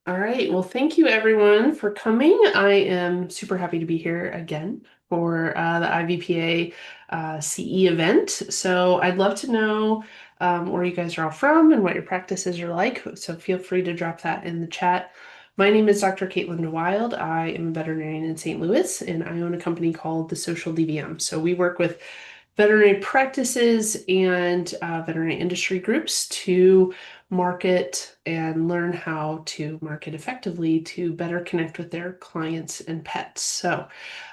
All right. Well, thank you everyone for coming. I am super happy to be here again for the IVPA CE event. So I'd love to know where you guys are all from and what your practices are like. So feel free to drop that in the chat. My name is Dr. Caitlin DeWilde. I am a veterinarian in St. Louis, and I own a company called the Social DVM. So we work with veterinary practices and veterinary industry groups to market and learn how to market effectively to better connect with their clients and pets. So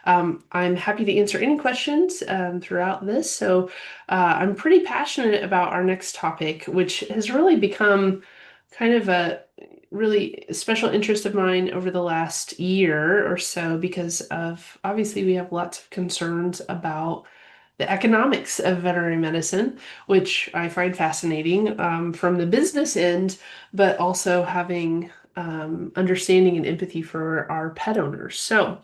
I'm happy to answer any questions throughout this. So I'm pretty passionate about our next topic, which has really become kind of a really special interest of mine over the last year or so because of obviously we have lots of concerns about the economics of veterinary medicine, which I find fascinating from the business end, but also having understanding and empathy for our pet owners. So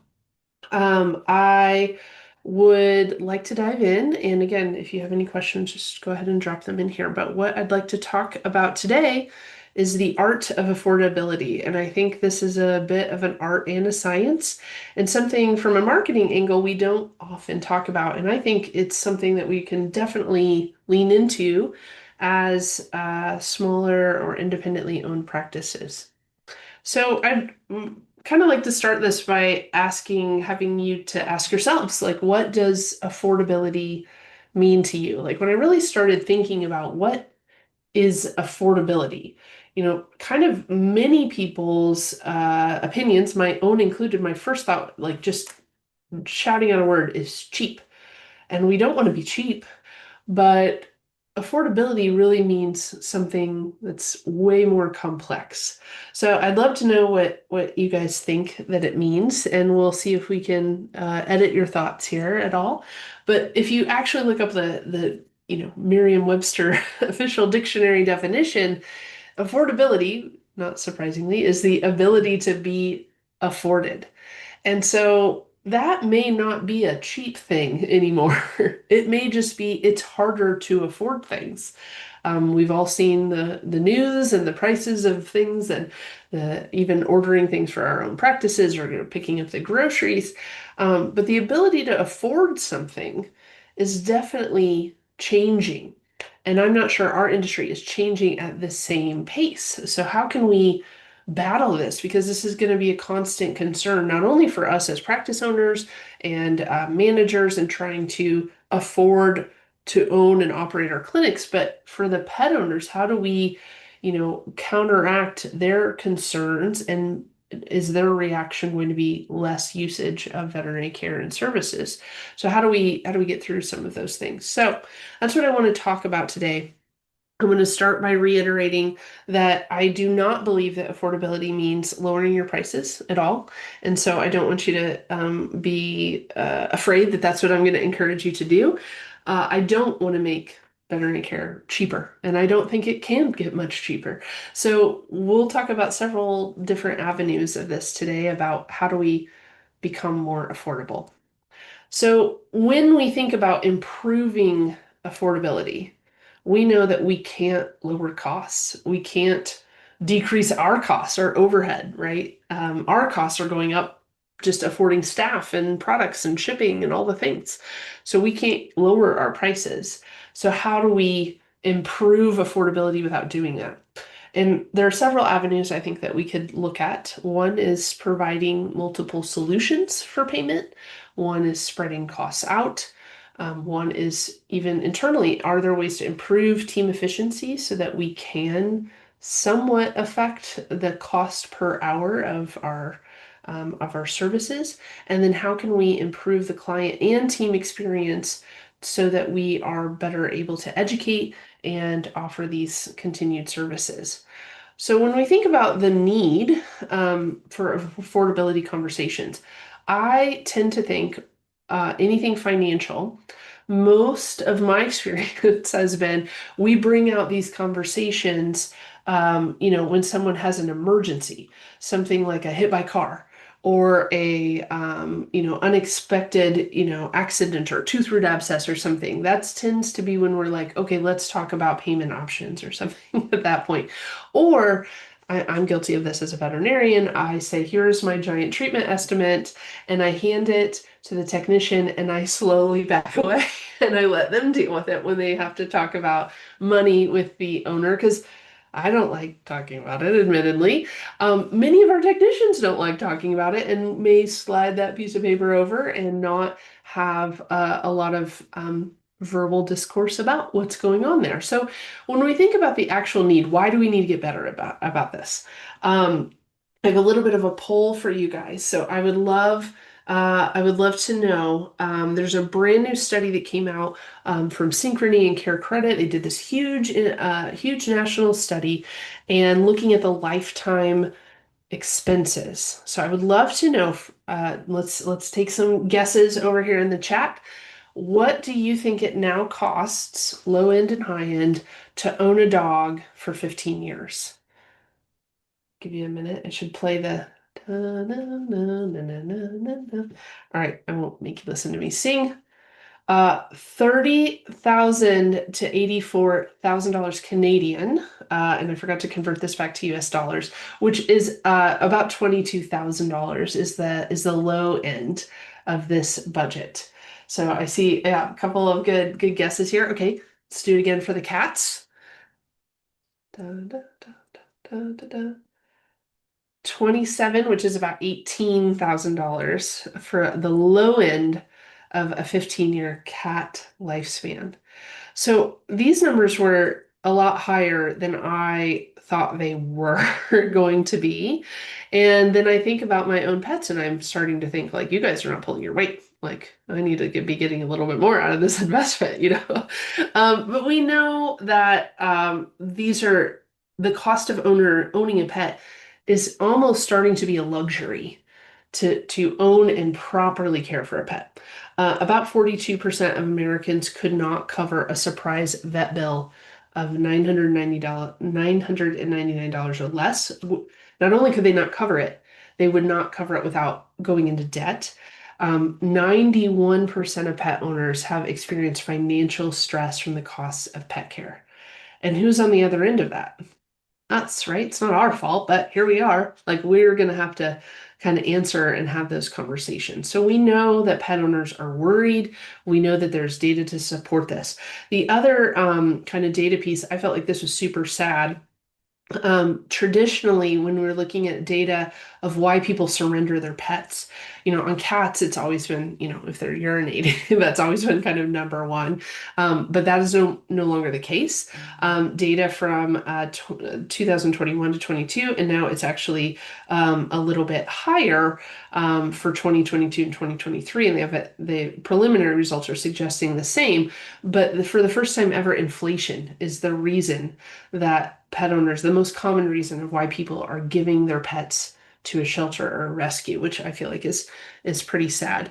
I would like to dive in. And again, if you have any questions, just go ahead and drop them in here. But what I'd like to talk about today is the art of affordability. And I think this is a bit of an art and a science, and something from a marketing angle we don't often talk about. And I think it's something that we can definitely lean into as smaller or independently owned practices. So I'd kind of like to start this by having you to ask yourselves, like, what does affordability mean to you? Like, when I really started thinking about what is affordability, kind of many people's opinions, my own included, my first thought, like just shouting out a word, is cheap. And we don't want to be cheap. But affordability really means something that's way more complex. So I'd love to know what you guys think that it means, and we'll see if we can edit your thoughts here at all. But if you actually look up the Merriam-Webster official dictionary definition, affordability, not surprisingly, is the ability to be afforded. And so that may not be a cheap thing anymore. It may just be it's harder to afford things. We've all seen the news and the prices of things, and even ordering things for our own practices or picking up the groceries. But the ability to afford something is definitely changing. And I'm not sure our industry is changing at the same pace. So how can we battle this? Because this is going to be a constant concern, not only for us as practice owners and managers and trying to afford to own and operate our clinics, but for the pet owners, how do we, counteract their concerns, and is their reaction going to be less usage of veterinary care and services? So how do we get through some of those things? So that's what I want to talk about today. I'm going to start by reiterating that I do not believe that affordability means lowering your prices at all. And so I don't want you to be afraid that that's what I'm going to encourage you to do. I don't want to make veterinary care cheaper, and I don't think it can get much cheaper. So we'll talk about several different avenues of this today about how do we become more affordable. So when we think about improving affordability, we know that we can't lower costs. We can't decrease our costs, our overhead, right? Our costs are going up just affording staff and products and shipping and all the things. So we can't lower our prices. So how do we improve affordability without doing that? And there are several avenues I think that we could look at. One is providing multiple solutions for payment. One is spreading costs out. One is even internally, are there ways to improve team efficiency so that we can somewhat affect the cost per hour of our services? And then how can we improve the client and team experience so that we are better able to educate and offer these continued services? So when we think about the need for affordability conversations, I tend to think anything financial. Most of my experience has been we bring out these conversations, when someone has an emergency, something like a hit by car or a unexpected accident or tooth root abscess or something. That tends to be when we're like, okay, let's talk about payment options or something at that point. Or I'm guilty of this as a veterinarian. I say, here's my giant treatment estimate, and I hand it to the technician, and I slowly back away and I let them deal with it when they have to talk about money with the owner, because I don't like talking about it, admittedly. Many of our technicians don't like talking about it and may slide that piece of paper over and not have a lot of verbal discourse about what's going on there. So when we think about the actual need, why do we need to get better about this? I have a little bit of a poll for you guys. So I would love to know. There's a brand new study that came out from Synchrony and Care Credit. They did this huge national study and looking at the lifetime expenses. So I would love to know. Let's take some guesses over here in the chat. What do you think it now costs, low end and high end, to own a dog for 15 years? Give you a minute. It should play the. All right, I won't make you listen to me sing. 30,000 to $84,000 Canadian, and I forgot to convert this back to US dollars, which is about $22,000 is the low end of this budget. So I see, yeah, a couple of good guesses here. Okay, let's do it again for the cats. Da, da, da, da, da, da. 27, which is about $18,000 for the low end of a 15-year cat lifespan. So these numbers were a lot higher than I thought they were going to be. And then I think about my own pets and I'm starting to think like, you guys are not pulling your weight. Like I need to be getting a little bit more out of this investment, you know? But we know that these are the cost of owning a pet is almost starting to be a luxury to own and properly care for a pet. About 42% of Americans could not cover a surprise vet bill of $999 or less. Not only could they not cover it, they would not cover it without going into debt. 91% of pet owners have experienced financial stress from the costs of pet care. And who's on the other end of that? Us, right? It's not our fault, but here we are. Like we're going to have to kind of answer and have those conversations. So we know that pet owners are worried. We know that there's data to support this. The other kind of data piece, I felt like this was super sad. Traditionally, when we're looking at data of why people surrender their pets, on cats, it's always been, if they're urinating, that's always been kind of number one. But that is no longer the case. Data from 2021 to 22, and now it's actually a little bit higher for 2022 and 2023, and the preliminary results are suggesting the same. But for the first time ever, inflation is the reason that pet owners, the most common reason of why people are giving their pets to a shelter or a rescue, which I feel like is pretty sad.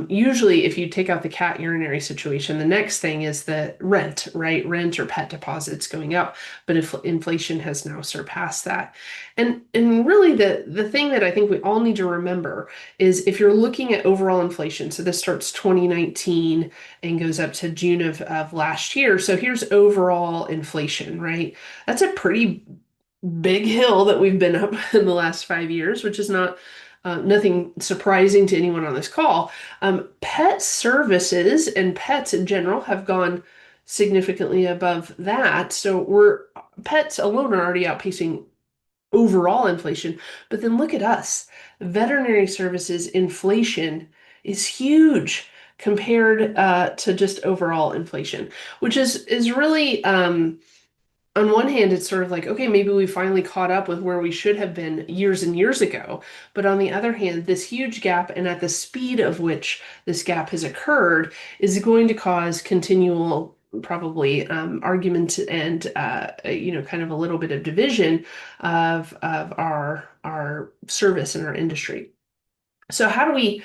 Usually, if you take out the cat urinary situation, the next thing is the rent, right? Rent or pet deposits going up, but if inflation has now surpassed that. And really, the thing that I think we all need to remember is if you're looking at overall inflation, so this starts 2019 and goes up to June of last year. So here's overall inflation, right? That's a pretty big hill that we've been up in the last 5 years, which is nothing surprising to anyone on this call. Pet services and pets in general have gone significantly above that. So pets alone are already outpacing overall inflation. But then look at us. Veterinary services inflation is huge compared to just overall inflation, which is really on one hand, it's sort of like, okay, maybe we finally caught up with where we should have been years and years ago. But on the other hand, this huge gap and at the speed of which this gap has occurred is going to cause continual probably argument and kind of a little bit of division of our service and our industry. So how do we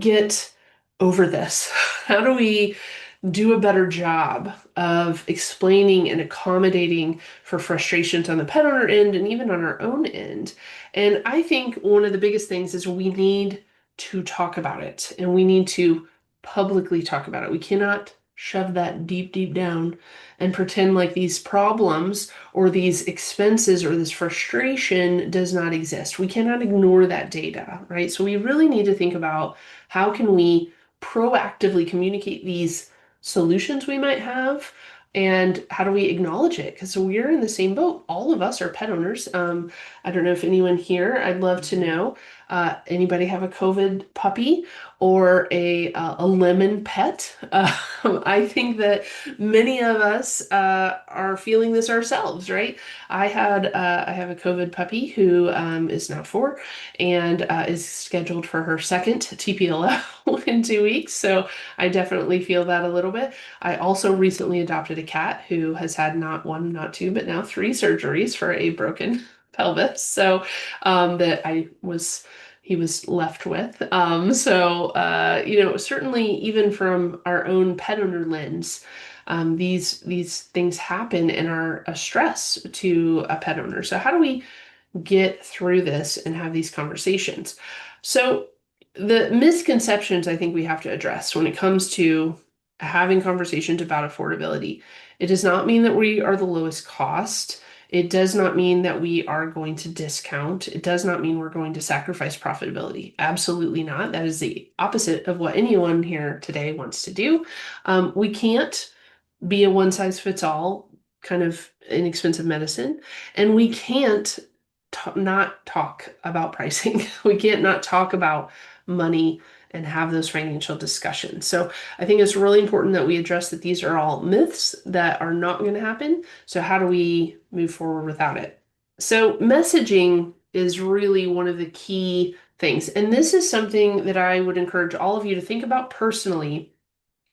get over this? How do we do a better job of explaining and accommodating for frustrations on the pet owner end and even on our own end? And I think one of the biggest things is we need to talk about it and we need to publicly talk about it. We cannot shove that deep, deep down and pretend like these problems or these expenses or this frustration does not exist. We cannot ignore that data, right? So we really need to think about how can we proactively communicate these solutions we might have, and how do we acknowledge it? Because we're in the same boat. All of us are pet owners. I don't know if anyone here, I'd love to know, anybody have a COVID puppy or a lemon pet? I think that many of us are feeling this ourselves, right? I have a COVID puppy who is now 4 and is scheduled for her second TPLO in 2 weeks. So I definitely feel that a little bit. I also recently adopted a cat who has had not one, not two, but now 3 surgeries for a broken pelvis. So that he was left with. Certainly even from our own pet owner lens, these things happen and are a stress to a pet owner. So how do we get through this and have these conversations? So the misconceptions I think we have to address when it comes to having conversations about affordability. It does not mean that we are the lowest cost. It does not mean that we are going to discount. It does not mean we're going to sacrifice profitability. Absolutely not. That is the opposite of what anyone here today wants to do. We can't be a one size fits all kind of inexpensive medicine, and we can't not talk about pricing. We can't not talk about money and have those financial discussions. So I think it's really important that we address that these are all myths that are not going to happen. So how do we move forward without it? So messaging is really one of the key things. And this is something that I would encourage all of you to think about personally,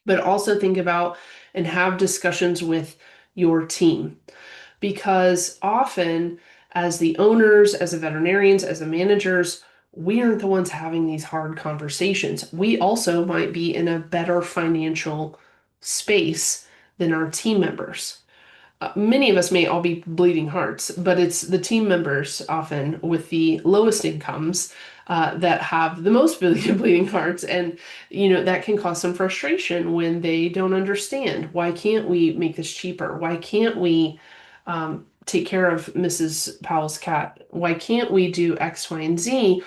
but also think about and have discussions with your team. Because often, as the owners, as the veterinarians, as the managers, we aren't the ones having these hard conversations. We also might be in a better financial space than our team members. Many of us may all be bleeding hearts, but it's the team members often with the lowest incomes that have the most bleeding hearts. And, that can cause some frustration when they don't understand. Why can't we make this cheaper? Why can't we take care of Mrs. Powell's cat? Why can't we do X, Y, and Z?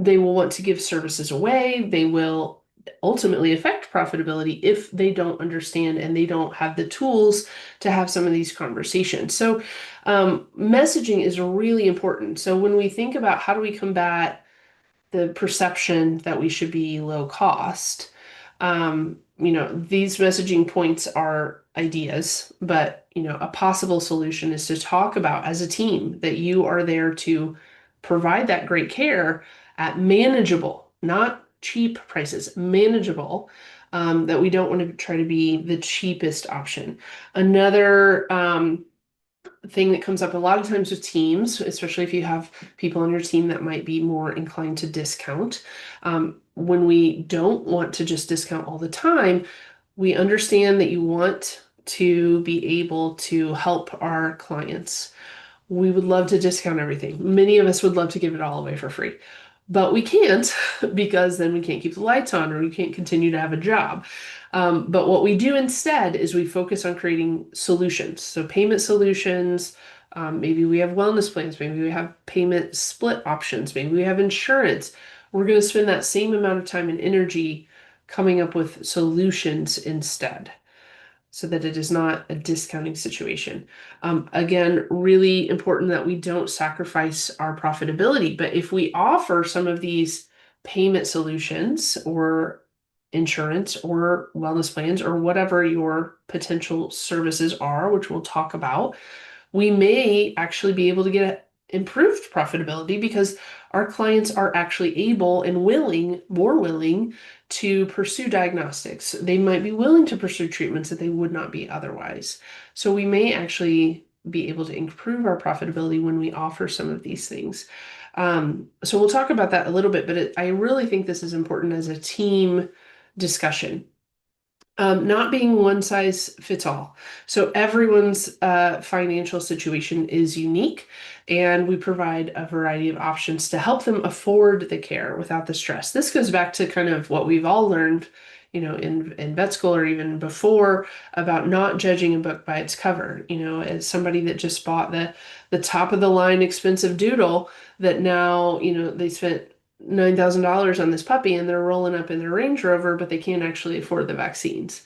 They will want to give services away. They will ultimately affect profitability if they don't understand and they don't have the tools to have some of these conversations. So messaging is really important. So when we think about how do we combat the perception that we should be low cost, these messaging points are ideas, but a possible solution is to talk about as a team that you are there to provide that great care at manageable, not cheap prices, manageable, that we don't want to try to be the cheapest option. Another thing that comes up a lot of times with teams, especially if you have people on your team that might be more inclined to discount, when we don't want to just discount all the time, we understand that you want to be able to help our clients. We would love to discount everything. Many of us would love to give it all away for free, but we can't because then we can't keep the lights on or we can't continue to have a job. But what we do instead is we focus on creating solutions. So payment solutions, maybe we have wellness plans, maybe we have payment split options, maybe we have insurance. We're going to spend that same amount of time and energy coming up with solutions instead, so that it is not a discounting situation. Again, really important that we don't sacrifice our profitability. But if we offer some of these payment solutions or insurance or wellness plans or whatever your potential services are, which we'll talk about, we may actually be able to get improved profitability because our clients are actually able and more willing to pursue diagnostics. They might be willing to pursue treatments that they would not be otherwise. So we may actually be able to improve our profitability when we offer some of these things. So we'll talk about that a little bit, but I really think this is important as a team discussion. Not being one size fits all. So everyone's financial situation is unique, and we provide a variety of options to help them afford the care without the stress. This goes back to kind of what we've all learned in vet school or even before, about not judging a book by its cover. As somebody that just bought the top of the line expensive doodle, that now, they spent $9,000 on this puppy and they're rolling up in their Range Rover, but they can't actually afford the vaccines.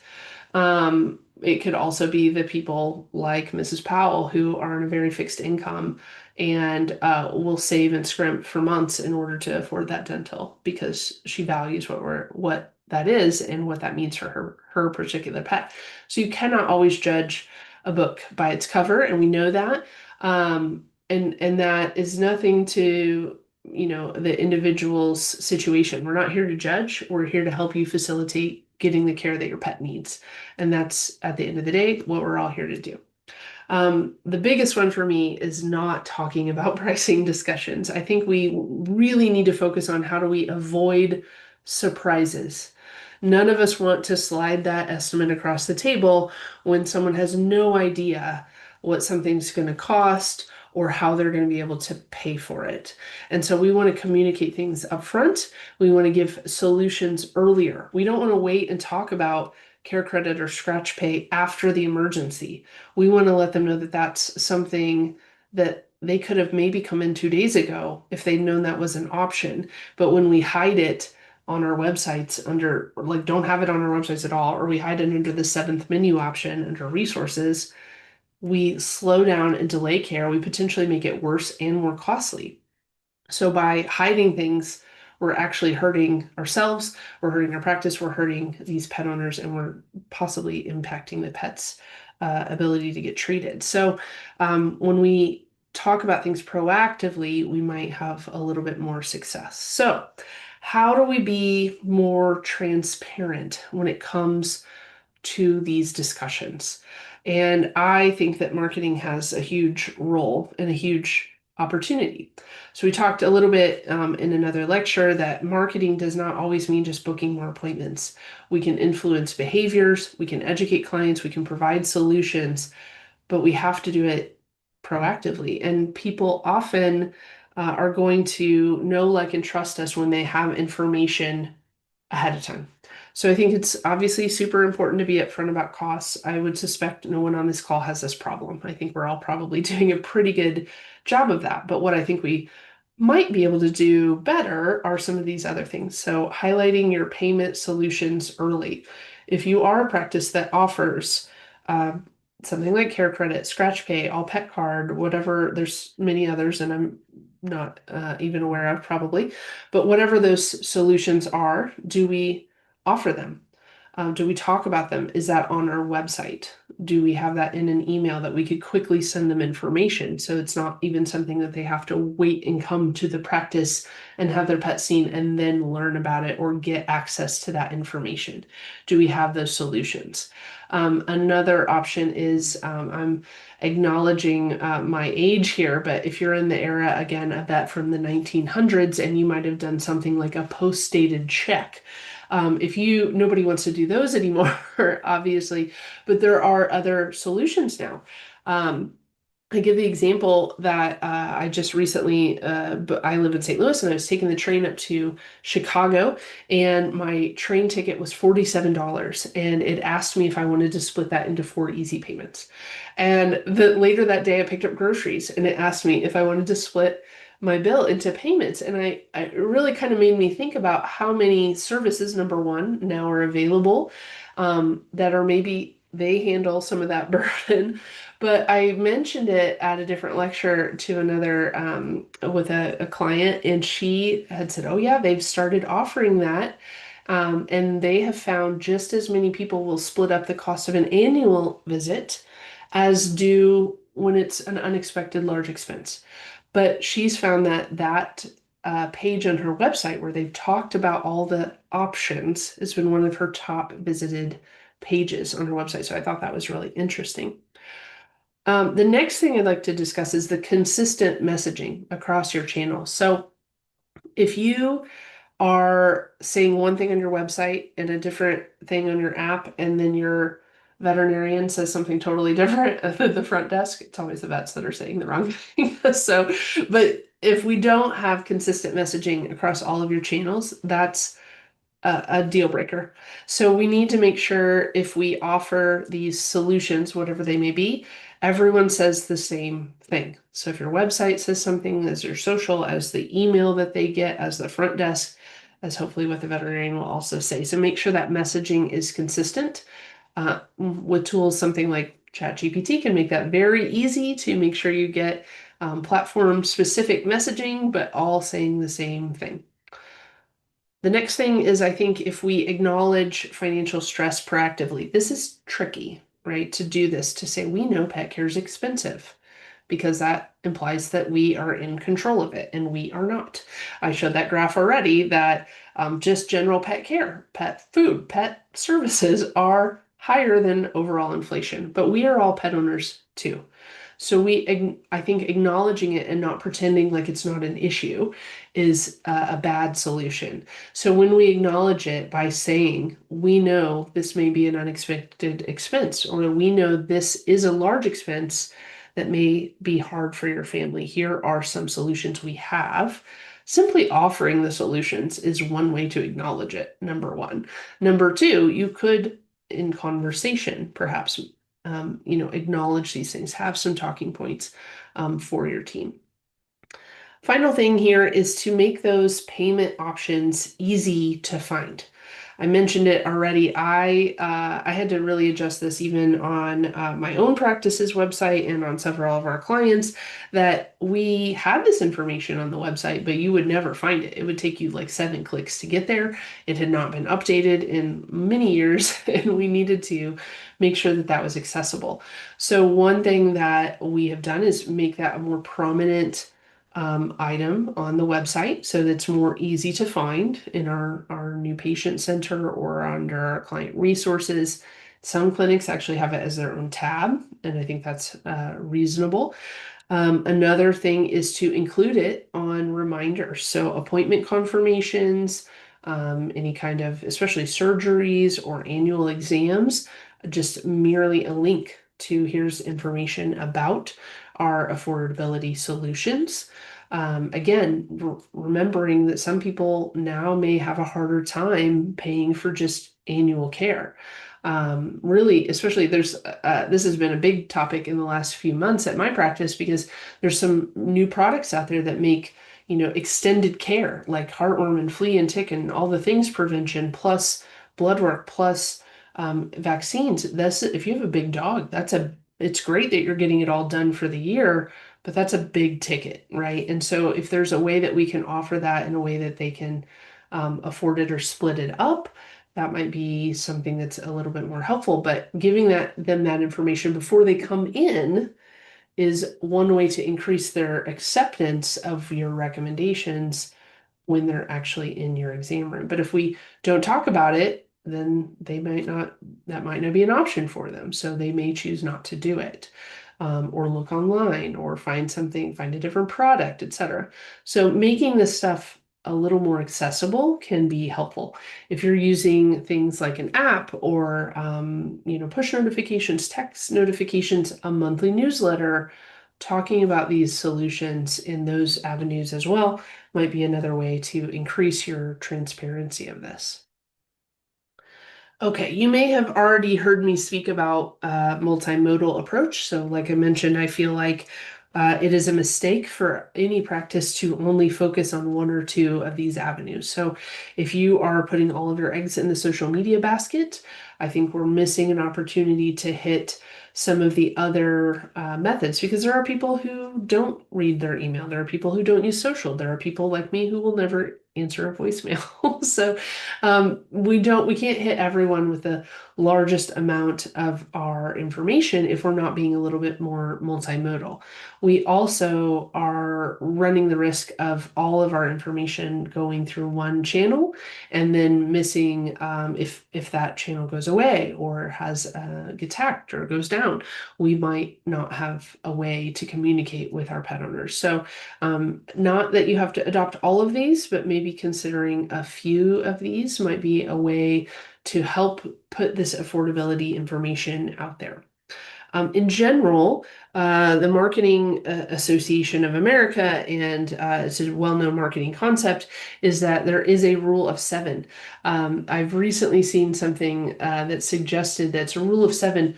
It could also be the people like Mrs. Powell who are on a very fixed income and will save and scrimp for months in order to afford that dental because she values what that is and what that means for her particular pet. So you cannot always judge a book by its cover, and we know that. And that is nothing to the individual's situation. We're not here to judge. We're here to help you facilitate getting the care that your pet needs. And that's, at the end of the day, what we're all here to do. The biggest one for me is not talking about pricing discussions. I think we really need to focus on how do we avoid surprises. None of us want to slide that estimate across the table when someone has no idea what something's going to cost or how they're going to be able to pay for it. And so we want to communicate things up front. We want to give solutions earlier. We don't want to wait and talk about care credit or scratch pay after the emergency. We want to let them know that that's something that they could have maybe come in 2 days ago if they'd known that was an option. But when we hide it on our websites under, like, don't have it on our websites at all, or we hide it under the 7th menu option under resources, we slow down and delay care. We potentially make it worse and more costly. So by hiding things, we're actually hurting ourselves, we're hurting our practice, we're hurting these pet owners, and we're possibly impacting the pet's ability to get treated. So when we talk about things proactively, we might have a little bit more success. So how do we be more transparent when it comes to these discussions? And I think that marketing has a huge role and a huge opportunity. So we talked a little bit in another lecture that marketing does not always mean just booking more appointments. We can influence behaviors, we can educate clients, we can provide solutions, but we have to do it proactively. And people often are going to know, like, and trust us when they have information ahead of time. So I think it's obviously super important to be upfront about costs. I would suspect no one on this call has this problem. I think we're all probably doing a pretty good job of that. But what I think we might be able to do better are some of these other things. So highlighting your payment solutions early. If you are a practice that offers something like care credit, scratch pay, all pet card, whatever, there's many others, and I'm not even aware of probably, but whatever those solutions are, do we offer them? Do we talk about them? Is that on our website? Do we have that in an email that we could quickly send them information? So it's not even something that they have to wait and come to the practice and have their pet seen and then learn about it or get access to that information. Do we have those solutions? Another option is, I'm acknowledging my age here, but if you're in the era, again, of that from the 1900s, and you might have done something like a post-dated check. Nobody wants to do those anymore, obviously, but there are other solutions now. I give the example that I just recently, I live in St. Louis, and I was taking the train up to Chicago, and my train ticket was $47, and it asked me if I wanted to split that into 4 easy payments. And later that day, I picked up groceries, and it asked me if I wanted to split my bill into payments. And it really kind of made me think about how many services, number one, now are available that are maybe they handle some of that burden. But I mentioned it at a different lecture to another with a client, and she had said, oh yeah, they've started offering that. And they have found just as many people will split up the cost of an annual visit as do when it's an unexpected large expense. But she's found that page on her website where they've talked about all the options has been one of her top visited pages on her website. So I thought that was really interesting. The next thing I'd like to discuss is the consistent messaging across your channels. So if you are saying one thing on your website and a different thing on your app, and then your veterinarian says something totally different at the front desk, it's always the vets that are saying the wrong thing. But if we don't have consistent messaging across all of your channels, that's a deal breaker. So we need to make sure if we offer these solutions, whatever they may be, everyone says the same thing. So if your website says something as your social, as the email that they get, as the front desk, as hopefully what the veterinarian will also say. So make sure that messaging is consistent. With tools, something like ChatGPT can make that very easy to make sure you get platform specific messaging, but all saying the same thing. The next thing is, I think, if we acknowledge financial stress proactively, this is tricky, right? To do this, to say we know pet care is expensive, because that implies that we are in control of it, and we are not. I showed that graph already that just general pet care, pet food, pet services are higher than overall inflation, but we are all pet owners too. So I think acknowledging it and not pretending like it's not an issue is a bad solution. So when we acknowledge it by saying, we know this may be an unexpected expense, or we know this is a large expense that may be hard for your family. Here are some solutions we have. Simply offering the solutions is one way to acknowledge it, number one. Number two, you could, in conversation, perhaps, acknowledge these things, have some talking points for your team. Final thing here is to make those payment options easy to find. I mentioned it already. I had to really adjust this even on my own practice's website and on several of our clients, that we had this information on the website, but you would never find it. It would take you like 7 clicks to get there. It had not been updated in many years, and we needed to make sure that that was accessible. So one thing that we have done is make that a more prominent item on the website, so that's more easy to find in our new patient center or under our client resources. Some clinics actually have it as their own tab, and I think that's reasonable. Another thing is to include it on reminders, so appointment confirmations, any kind of, especially surgeries or annual exams, just merely a link to here's information about our affordability solutions. Again, remembering that some people now may have a harder time paying for just annual care. Really, especially this has been a big topic in the last few months at my practice, because there's some new products out there that make, extended care, like heartworm and flea and tick and all the things prevention, plus blood work, plus vaccines. If you have a big dog, it's great that you're getting it all done for the year, but that's a big ticket, right? And so if there's a way that we can offer that in a way that they can afford it or split it up, that might be something that's a little bit more helpful. But giving them that information before they come in is one way to increase their acceptance of your recommendations when they're actually in your exam room. But if we don't talk about it, then that might not be an option for them. So they may choose not to do it, or look online, or find a different product, etc. So making this stuff a little more accessible can be helpful. If you're using things like an app or, push notifications, text notifications, a monthly newsletter, talking about these solutions in those avenues as well might be another way to increase your transparency of this. Okay, you may have already heard me speak about multimodal approach. So like I mentioned, I feel like it is a mistake for any practice to only focus on one or two of these avenues. So if you are putting all of your eggs in the social media basket, I think we're missing an opportunity to hit some of the other methods, because there are people who don't read their email. There are people who don't use social. There are people like me who will never answer a voicemail. So we can't hit everyone with the largest amount of our information if we're not being a little bit more multimodal. We also are running the risk of all of our information going through one channel and then missing, if that channel goes away or gets hacked or goes down, we might not have a way to communicate with our pet owners. So not that you have to adopt all of these, but maybe considering a few of these might be a way to help put this affordability information out there. In general, the Marketing Association of America, and it's a well-known marketing concept, is that there is a rule of seven. I've recently seen something that suggested that it's a rule of seven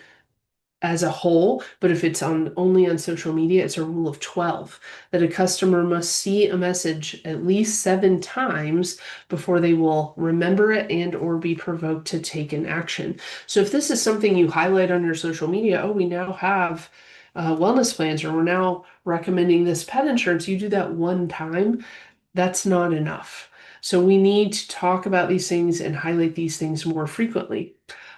as a whole, but if it's on only on social media, it's a rule of 12 that a customer must see a message at least 7 times before they will remember it and or be provoked to take an action. So if this is something you highlight on your social media, oh, we now have wellness plans, or we're now recommending this pet insurance, you do that 1 time, that's not enough. So we need to talk about these things and highlight these things more frequently.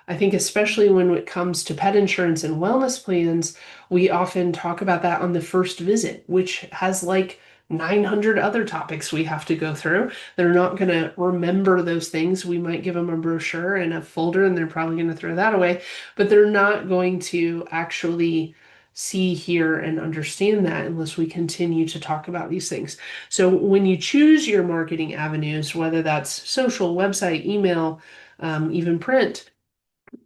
I think especially when it comes to pet insurance and wellness plans, we often talk about that on the first visit, which has like 900 other topics we have to go through. They're not going to remember those things. We might give them a brochure and a folder, and they're probably going to throw that away, but they're not going to actually see, hear, and understand that unless we continue to talk about these things. So when you choose your marketing avenues, whether that's social, website, email, even print,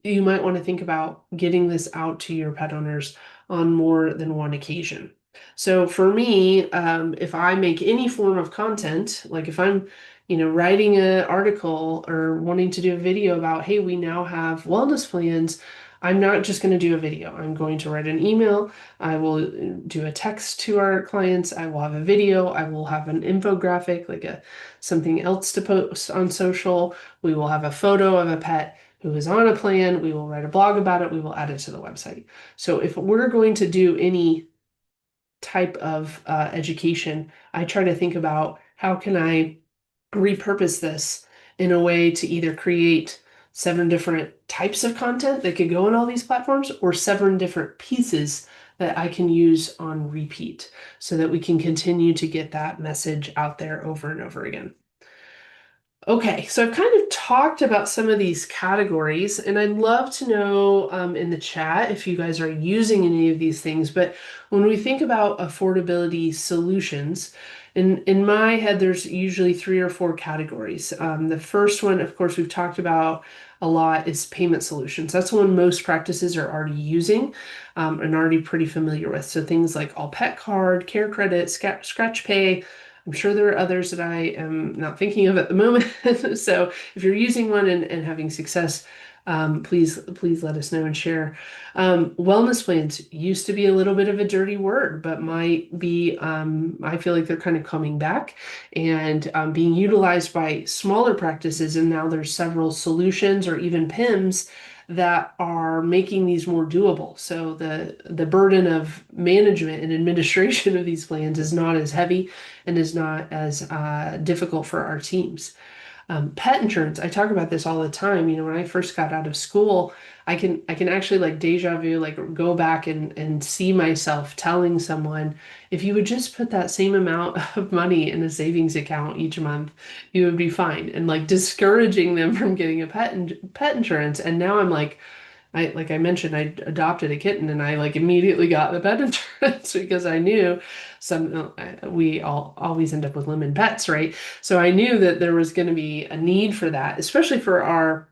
you might want to think about getting this out to your pet owners on more than one occasion. So for me, if I make any form of content, like if I'm, writing an article or wanting to do a video about, hey, we now have wellness plans, I'm not just going to do a video. I'm going to write an email. I will do a text to our clients. I will have a video. I will have an infographic, like something else to post on social. We will have a photo of a pet who is on a plan. We will write a blog about it. We will add it to the website. So if we're going to do any type of education, I try to think about how can I repurpose this in a way to either create 7 different types of content that could go on all these platforms, or 7 different pieces that I can use on repeat so that we can continue to get that message out there over and over again. Okay, so I've kind of talked about some of these categories, and I'd love to know in the chat if you guys are using any of these things. But when we think about affordability solutions, in my head, there's usually 3 or 4 categories. The first one, of course, we've talked about a lot, is payment solutions. That's one most practices are already using and already pretty familiar with. So things like All Pet Card, Care Credit, Scratch Pay. I'm sure there are others that I am not thinking of at the moment. So if you're using one and having success, please let us know and share. Wellness plans used to be a little bit of a dirty word, but might be, I feel like they're kind of coming back and being utilized by smaller practices. And now there's several solutions or even PIMs that are making these more doable. So the burden of management and administration of these plans is not as heavy and is not as difficult for our teams. Pet insurance, I talk about this all the time. When I first got out of school, I can actually like deja vu, like go back and see myself telling someone, if you would just put that same amount of money in a savings account each month, you would be fine. And like discouraging them from getting a pet insurance. And now I'm like I mentioned, I adopted a kitten, and I like immediately got the pet insurance because I knew we all always end up with lemon pets, right? So I knew that there was going to be a need for that, especially for our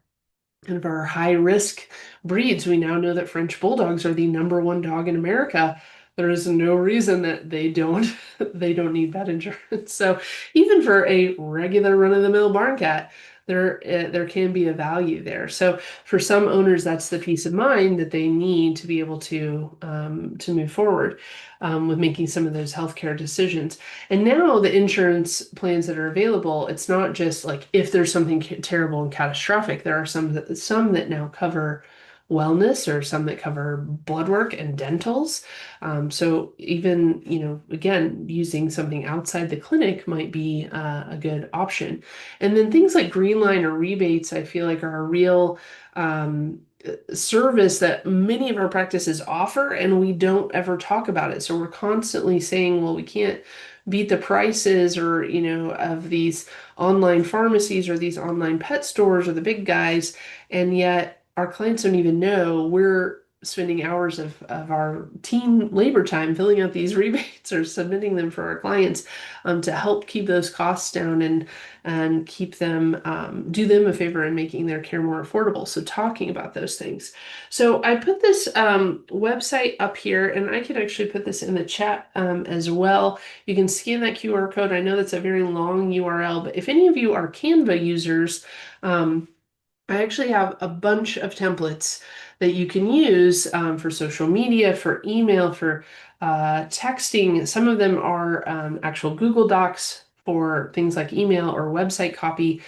kind of our high risk breeds. We now know that French bulldogs are the #1 dog in America. There is no reason that they don't they don't need pet insurance. So even for a regular run-of-the-mill barn cat, there can be a value there. So for some owners, that's the peace of mind that they need to be able to move forward with making some of those healthcare decisions. And now the insurance plans that are available, it's not just like if there's something terrible and catastrophic. There are some that now cover wellness, or some that cover blood work and dentals. So even, again, using something outside the clinic might be a good option. And then things like green line or rebates, I feel like are a real service that many of our practices offer, and we don't ever talk about it. So we're constantly saying, well, we can't beat the prices, or, of these online pharmacies or these online pet stores or the big guys. And yet our clients don't even know we're spending hours of our team labor time filling out these rebates or submitting them for our clients to help keep those costs down and keep them do them a favor in making their care more affordable. So talking about those things. So I put this website up here, and I could actually put this in the chat as well. You can scan that QR code. I know that's a very long URL, but if any of you are Canva users, I actually have a bunch of templates that you can use for social media, for email, for texting. Some of them are actual Google Docs for things like email or website copy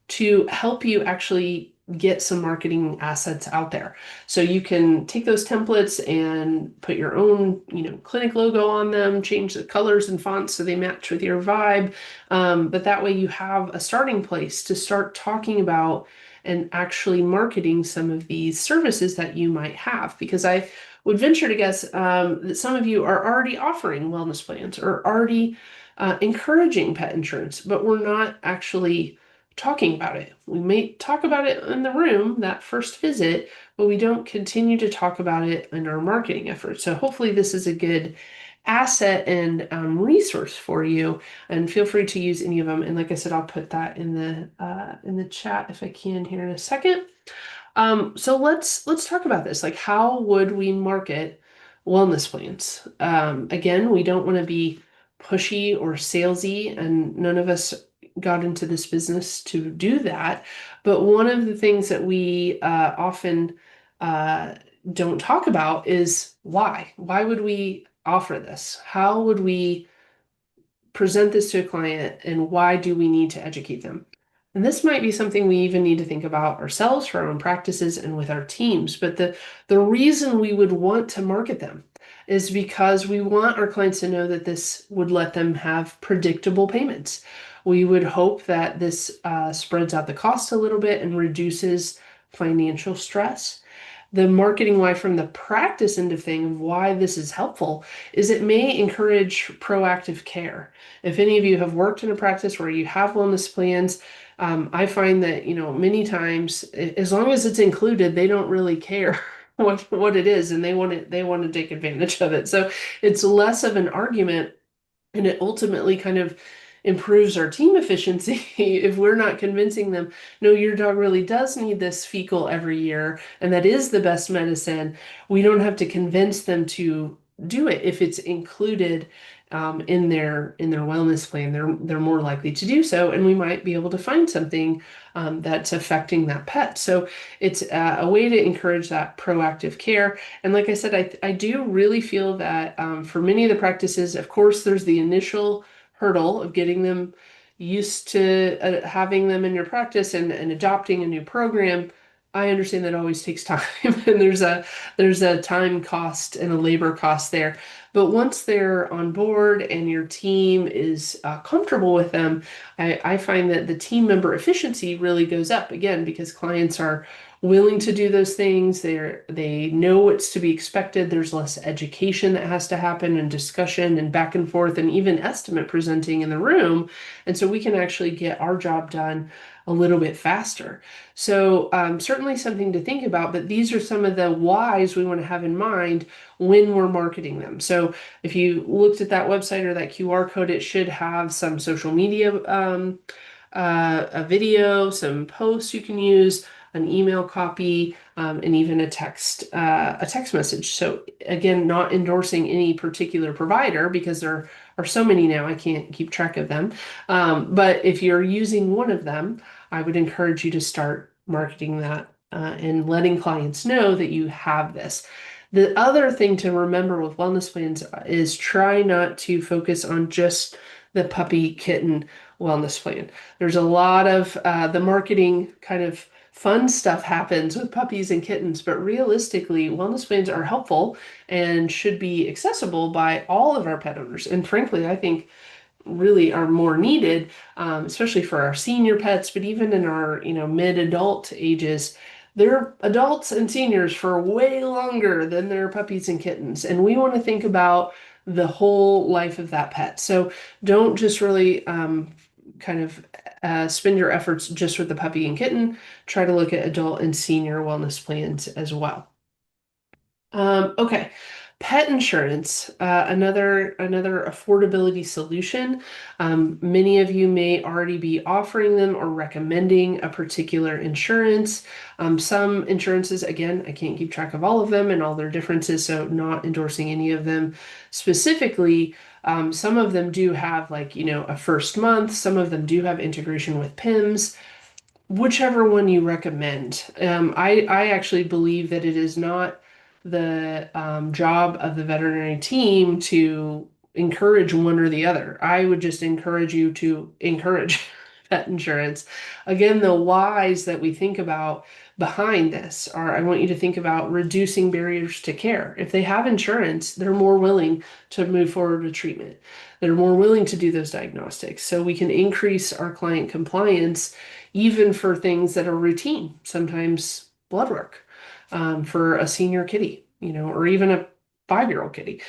to help you actually get some marketing assets out there. So you can take those templates and put your own, clinic logo on them, change the colors and fonts so they match with your vibe. But that way you have a starting place to start talking about and actually marketing some of these services that you might have. Because I would venture to guess that some of you are already offering wellness plans or already encouraging pet insurance, but we're not actually talking about it. We may talk about it in the room that first visit, but we don't continue to talk about it in our marketing efforts. So hopefully this is a good asset and resource for you, and feel free to use any of them. And like I said, I'll put that in the chat if I can here in a second. So let's talk about this. Like, how would we market wellness plans? Again, we don't want to be pushy or salesy, and none of us got into this business to do that. But one of the things that we often don't talk about is why. Why would we offer this? How would we present this to a client, and why do we need to educate them? And this might be something we even need to think about ourselves for our own practices and with our teams. But the reason we would want to market them is because we want our clients to know that this would let them have predictable payments. We would hope that this spreads out the cost a little bit and reduces financial stress. The marketing why from the practice end of thing of why this is helpful is it may encourage proactive care. If any of you have worked in a practice where you have wellness plans, I find that, many times, as long as it's included, they don't really care what it is, and they want to take advantage of it. So it's less of an argument, and it ultimately kind of improves our team efficiency if we're not convincing them, no, your dog really does need this fecal every year, and that is the best medicine. We don't have to convince them to do it. If it's included in their wellness plan, they're more likely to do so, and we might be able to find something that's affecting that pet. So it's a way to encourage that proactive care. And like I said, I do really feel that for many of the practices, of course, there's the initial hurdle of getting them used to having them in your practice and adopting a new program. I understand that always takes time, and there's a time cost and a labor cost there. But once they're on board and your team is comfortable with them, I find that the team member efficiency really goes up again because clients are willing to do those things. They know what's to be expected. There's less education that has to happen and discussion and back and forth and even estimate presenting in the room. And so we can actually get our job done a little bit faster. So certainly something to think about, but these are some of the whys we want to have in mind when we're marketing them. So if you looked at that website or that QR code, it should have some social media, a video, some posts you can use, an email copy, and even a text message. So again, not endorsing any particular provider because there are so many now, I can't keep track of them. But if you're using one of them, I would encourage you to start marketing that and letting clients know that you have this. The other thing to remember with wellness plans is try not to focus on just the puppy kitten wellness plan. There's a lot of the marketing kind of fun stuff happens with puppies and kittens, but realistically, wellness plans are helpful and should be accessible by all of our pet owners. And frankly, I think really are more needed, especially for our senior pets, but even in our, mid-adult ages. They're adults and seniors for way longer than their puppies and kittens. And we want to think about the whole life of that pet. So don't just really kind of spend your efforts just with the puppy and kitten. Try to look at adult and senior wellness plans as well. Okay. Pet insurance, another affordability solution. Many of you may already be offering them or recommending a particular insurance. Some insurances, again, I can't keep track of all of them and all their differences, so not endorsing any of them specifically. Some of them do have like, a first month. Some of them do have integration with PIMS. Whichever one you recommend. I actually believe that it is not the job of the veterinary team to encourage one or the other. I would just encourage you to encourage pet insurance. Again, the whys that we think about behind this are I want you to think about reducing barriers to care. If they have insurance, they're more willing to move forward with treatment. They're more willing to do those diagnostics. So we can increase our client compliance even for things that are routine, sometimes blood work for a senior kitty, or even a 5-year-old kitty.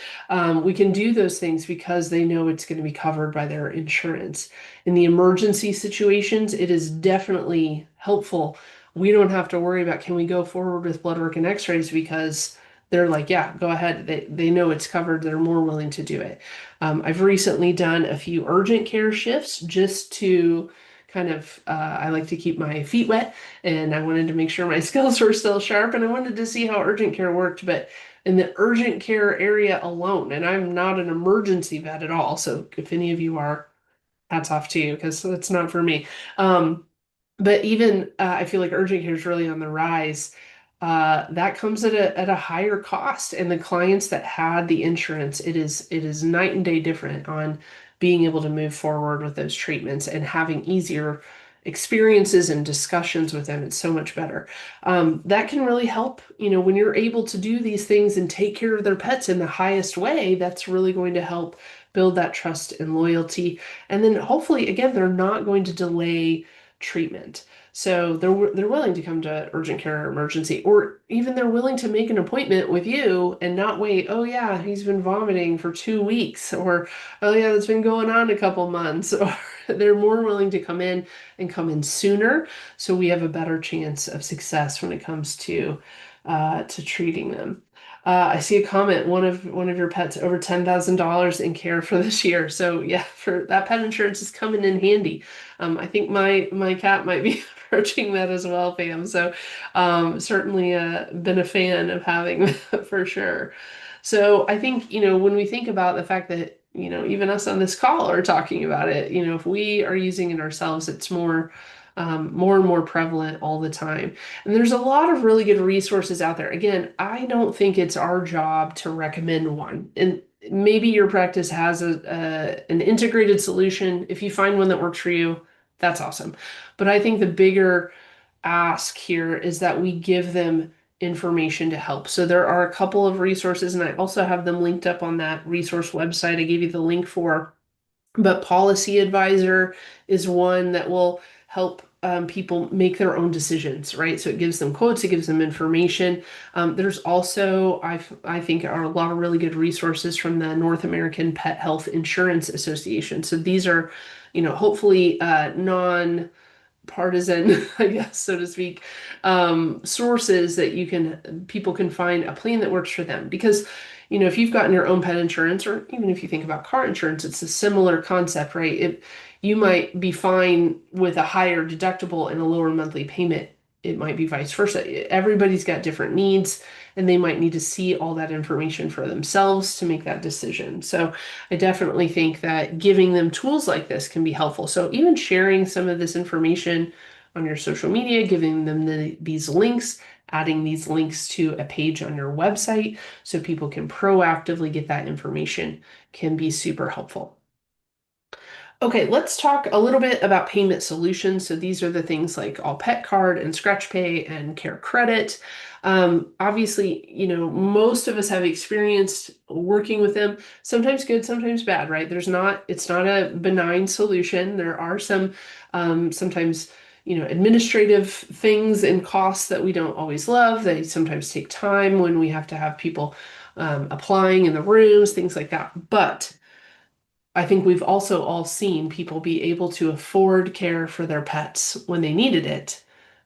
We can do those things because they know it's going to be covered by their insurance. In the emergency situations, it is definitely helpful. We don't have to worry about can we go forward with blood work and x-rays because they're like, yeah, go ahead. They know it's covered. They're more willing to do it. I've recently done a few urgent care shifts just to I like to keep my feet wet and I wanted to make sure my skills were still sharp and I wanted to see how urgent care worked. But in the urgent care area alone, and I'm not an emergency vet at all, so if any of you are, hats off to you because that's not for me. But even I feel like urgent care is really on the rise. That comes at a higher cost, and the clients that had the insurance, it is night and day different on being able to move forward with those treatments and having easier experiences and discussions with them. It's so much better. That can really help, when you're able to do these things and take care of their pets in the highest way, that's really going to help build that trust and loyalty. And then hopefully, again, they're not going to delay treatment. So they're willing to come to urgent care or emergency, or even they're willing to make an appointment with you and not wait. Oh yeah, he's been vomiting for 2 weeks, or oh yeah, that's been going on a couple months. Or they're more willing to come in and come in sooner, so we have a better chance of success when it comes to treating them. I see a comment. One of your pets over $10,000 in care for this year. So yeah, for that pet insurance is coming in handy. I think my cat might be approaching that as well, Pam. So certainly been a fan of having that for sure. So I think, when we think about the fact that, even us on this call are talking about it, if we are using it ourselves, it's more and more prevalent all the time. And there's a lot of really good resources out there. Again, I don't think it's our job to recommend one. And maybe your practice has an integrated solution. If you find one that works for you, that's awesome. But I think the bigger ask here is that we give them information to help. So there are a couple of resources, and I also have them linked up on that resource website I gave you the link for. But Policy Advisor is one that will help people make their own decisions, right? So it gives them quotes, it gives them information. There's also, I think, are a lot of really good resources from the North American Pet Health Insurance Association. So these are, hopefully non-partisan, I guess, so to speak, sources that people can find a plan that works for them. Because if you've gotten your own pet insurance, or even if you think about car insurance, it's a similar concept, right? You might be fine with a higher deductible and a lower monthly payment. It might be vice versa. Everybody's got different needs, and they might need to see all that information for themselves to make that decision. So I definitely think that giving them tools like this can be helpful. So even sharing some of this information on your social media, giving them these links, adding these links to a page on your website so people can proactively get that information can be super helpful. Okay, let's talk a little bit about payment solutions. So these are the things like All Pet Card and Scratch Pay and Care Credit. Obviously, most of us have experienced working with them. Sometimes good, sometimes bad, right? It's not a benign solution. There are some sometimes administrative things and costs that we don't always love. They sometimes take time when we have to have people applying in the rooms, things like that. But I think we've also all seen people be able to afford care for their pets when they needed it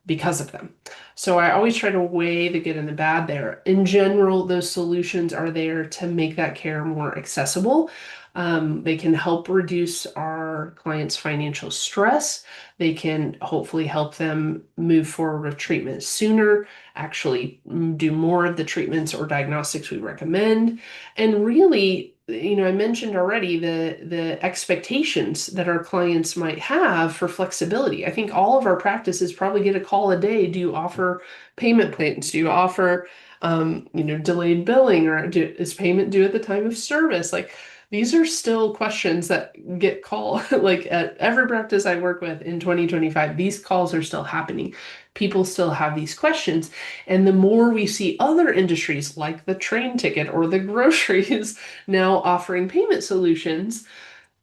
because of them. So I always try to weigh the good and the bad there. In general, those solutions are there to make that care more accessible. They can help reduce our clients' financial stress. They can hopefully help them move forward with treatment sooner, actually do more of the treatments or diagnostics we recommend. And really, I mentioned already the expectations that our clients might have for flexibility. I think all of our practices probably get a call a day. Do you offer payment plans? Do you offer delayed billing, or is payment due at the time of service? Like, these are still questions that get called. Like, at every practice I work with in 2025, these calls are still happening. People still have these questions. And the more we see other industries like the train ticket or the groceries now offering payment solutions,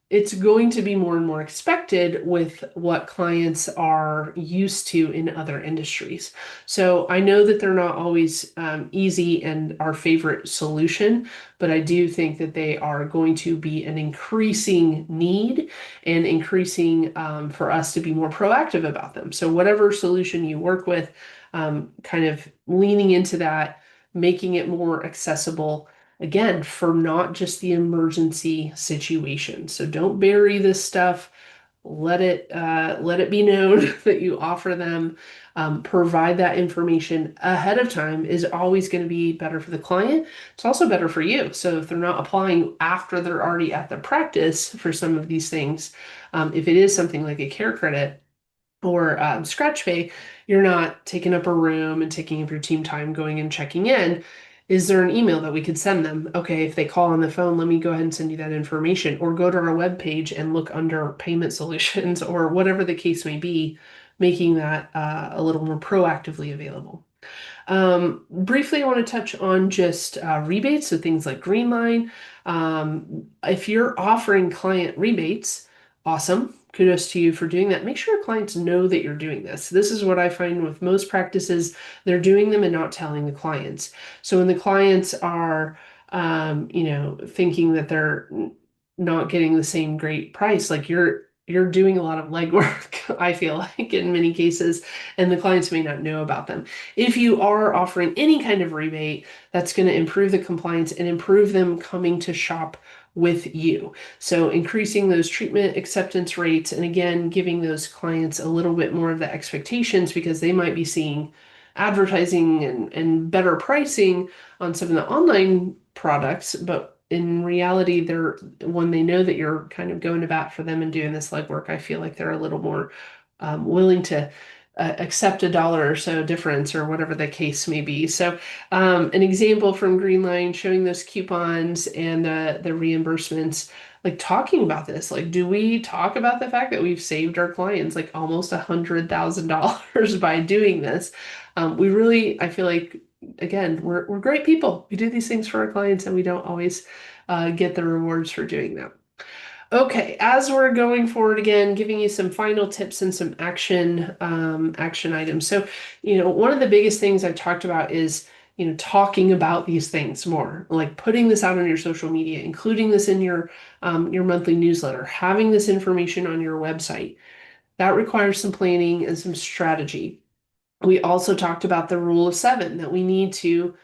it's going to be more and more expected with what clients are used to in other industries. So I know that they're not always easy and our favorite solution, but I do think that they are going to be an increasing need and increasing for us to be more proactive about them. So whatever solution you work with, kind of leaning into that, making it more accessible, again, for not just the emergency situation. So don't bury this stuff. Let it be known that you offer them. Provide that information ahead of time is always going to be better for the client. It's also better for you. So if they're not applying after they're already at the practice for some of these things, if it is something like a care credit or scratch pay, you're not taking up a room and taking up your team time going and checking in. Is there an email that we could send them? Okay, if they call on the phone, let me go ahead and send you that information, or go to our webpage and look under payment solutions or whatever the case may be, making that a little more proactively available. Briefly, I want to touch on just rebates, so things like Greenline. If you're offering client rebates, awesome. Kudos to you for doing that. Make sure clients know that you're doing this. This is what I find with most practices. They're doing them and not telling the clients. So when the clients are, thinking that they're not getting the same great price, like you're doing a lot of legwork, I feel like, in many cases, and the clients may not know about them. If you are offering any kind of rebate, that's going to improve the compliance and improve them coming to shop with you. So increasing those treatment acceptance rates, and again, giving those clients a little bit more of the expectations, because they might be seeing advertising and better pricing on some of the online products, but in reality, when they know that you're kind of going to bat for them and doing this legwork, I feel like they're a little more willing to accept $1 or so difference, or whatever the case may be. So an example from Greenline showing those coupons and the reimbursements, like talking about this, like, do we talk about the fact that we've saved our clients like almost $100,000 by doing this? We really, I feel like, again, we're great people. We do these things for our clients, and we don't always get the rewards for doing that. Okay, as we're going forward, again, giving you some final tips and some action items. So, one of the biggest things I've talked about is, talking about these things more, like putting this out on your social media, including this in your monthly newsletter, having this information on your website. That requires some planning and some strategy. We also talked about the rule of 7, that we need to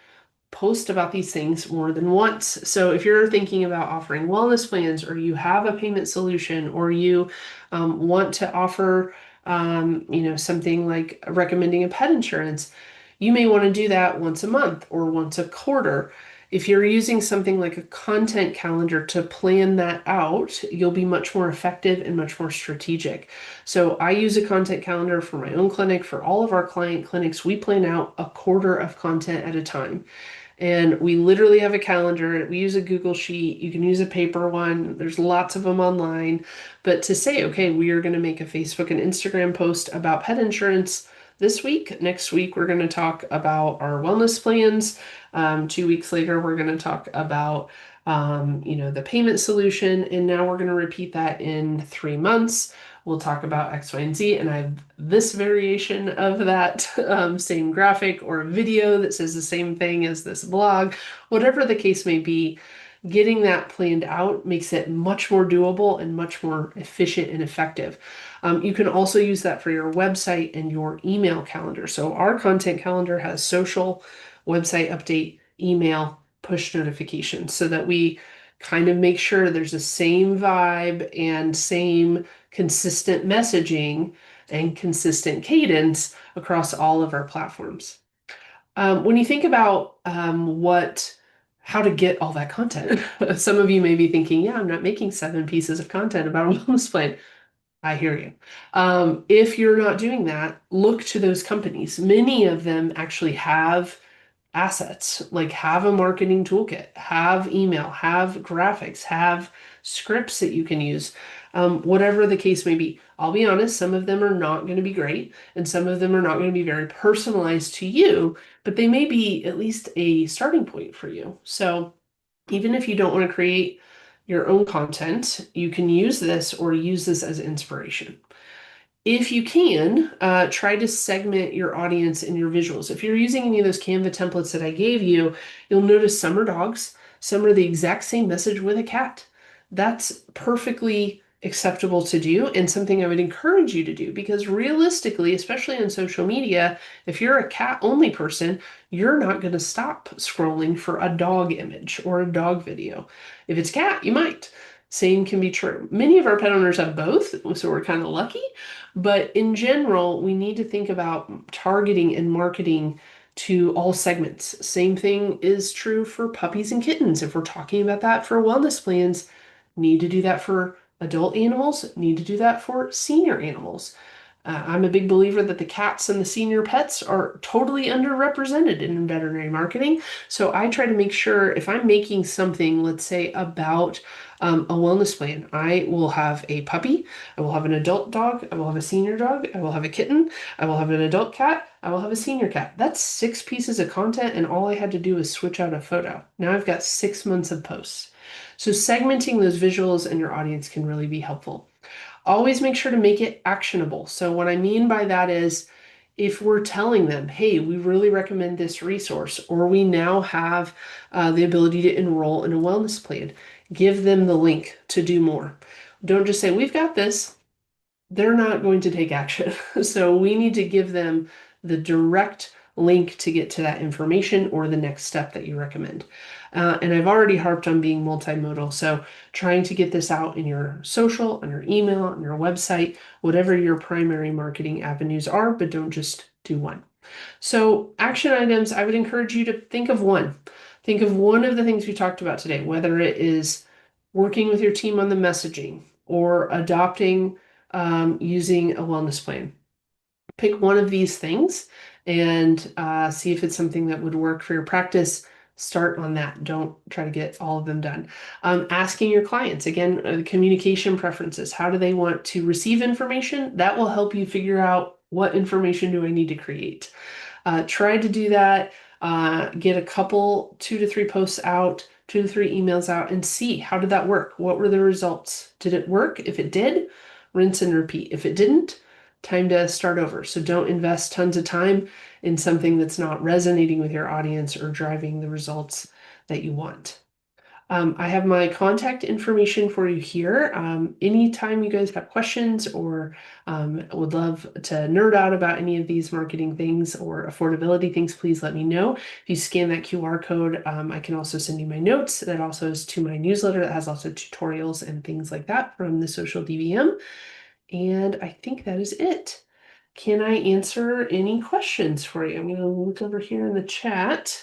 post about these things more than once. So if you're thinking about offering wellness plans, or you have a payment solution, or you want to offer, something like recommending a pet insurance, you may want to do that once a month or once a quarter. If you're using something like a content calendar to plan that out, you'll be much more effective and much more strategic. So I use a content calendar for my own clinic. For all of our client clinics, we plan out a quarter of content at a time. And we literally have a calendar. We use a Google Sheet. You can use a paper one. There's lots of them online. But to say, okay, we are going to make a Facebook and Instagram post about pet insurance this week. Next week, we're going to talk about our wellness plans. 2 weeks later, we're going to talk about, the payment solution. And now we're going to repeat that in 3 months. We'll talk about X, Y, and Z, and I have this variation of that same graphic or video that says the same thing as this blog, whatever the case may be. getting that planned out makes it much more doable and much more efficient and effective. You can also use that for your website and your email calendar. So our content calendar has social, website update, email, push notifications so that we kind of make sure there's the same vibe and same consistent messaging and consistent cadence across all of our platforms. When you think about how to get all that content, some of you may be thinking, yeah, I'm not making 7 pieces of content about a wellness plan. I hear you. If you're not doing that, look to those companies. Many of them actually have assets, like have a marketing toolkit, have email, have graphics, have scripts that you can use, whatever the case may be. I'll be honest, some of them are not going to be great, and some of them are not going to be very personalized to you, but they may be at least a starting point for you. So even if you don't want to create your own content, you can use this or use this as inspiration. If you can, try to segment your audience in your visuals. If you're using any of those Canva templates that I gave you, you'll notice some are dogs, some are the exact same message with a cat. That's perfectly acceptable to do and something I would encourage you to do because realistically, especially on social media, if you're a cat only person, you're not going to stop scrolling for a dog image or a dog video. If it's cat, you might. Same can be true. Many of our pet owners have both, so we're kind of lucky. But in general, we need to think about targeting and marketing to all segments. Same thing is true for puppies and kittens. If we're talking about that for wellness plans, need to do that for adult animals, need to do that for senior animals. I'm a big believer that the cats and the senior pets are totally underrepresented in veterinary marketing. So I try to make sure if I'm making something, let's say about a wellness plan, I will have a puppy, I will have an adult dog, I will have a senior dog, I will have a kitten, I will have an adult cat, I will have a senior cat. That's 6 pieces of content, and all I had to do is switch out a photo. Now I've got 6 months of posts. So segmenting those visuals and your audience can really be helpful. Always make sure to make it actionable. So what I mean by that is if we're telling them, hey, we really recommend this resource, or we now have the ability to enroll in a wellness plan, give them the link to do more. Don't just say, we've got this. They're not going to take action. So we need to give them the direct link to get to that information or the next step that you recommend. And I've already harped on being multimodal. So trying to get this out in your social, on your email, on your website, whatever your primary marketing avenues are, but don't just do one. So action items, I would encourage you to think of one. Think of one of the things we talked about today, whether it is working with your team on the messaging or adopting using a wellness plan. Pick one of these things and see if it's something that would work for your practice. Start on that. Don't try to get all of them done. Asking your clients, again, communication preferences. How do they want to receive information? That will help you figure out what information do I need to create. Try to do that. Get a couple, 2 to 3 posts out, 2 to 3 emails out, and see how did that work? What were the results? Did it work? If it did, rinse and repeat. If it didn't, time to start over. So don't invest tons of time in something that's not resonating with your audience or driving the results that you want. I have my contact information for you here. Anytime you guys have questions or would love to nerd out about any of these marketing things or affordability things, please let me know. If you scan that QR code, I can also send you my notes. That also is to my newsletter that has lots of tutorials and things like that from the Social DVM. And I think that is it. Can I answer any questions for you? I'm going to look over here in the chat.